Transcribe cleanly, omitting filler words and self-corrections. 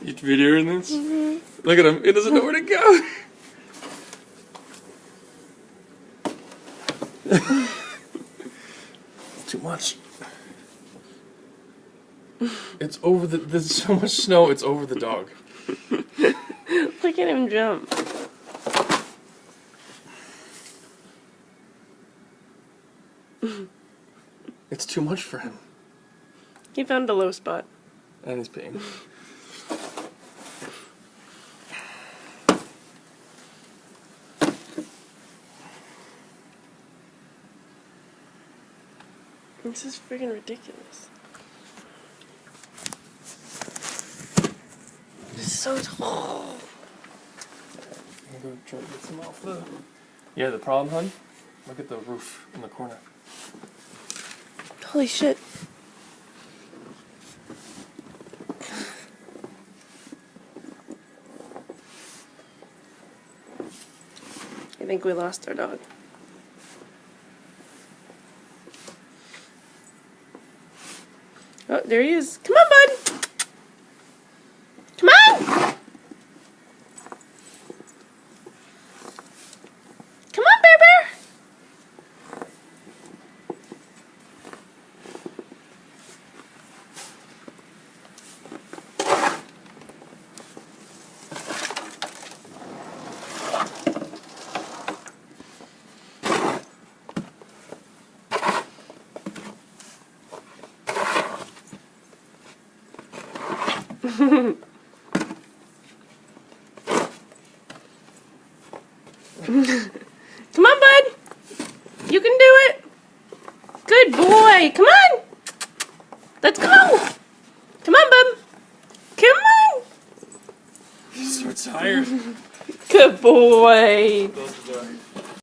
You videoing this? Look at him. It doesn't know where to go. It's too much. It's over the. There's so much snow. It's over the dog. Look at him jump. It's too much for him. He found a low spot. And he's peeing. This is freaking ridiculous. It's so tall. I'm gonna go try to get some off the. Yeah, the problem, hun? Look at the roof in the corner. Holy shit. I think we lost our dog. Oh, there he is. Come on, bud. Come on. Come on, Bear Bear. Come on, bud. You can do it. Good boy. Come on. Let's go. Come on, bub. Come on. He's so tired. Good boy.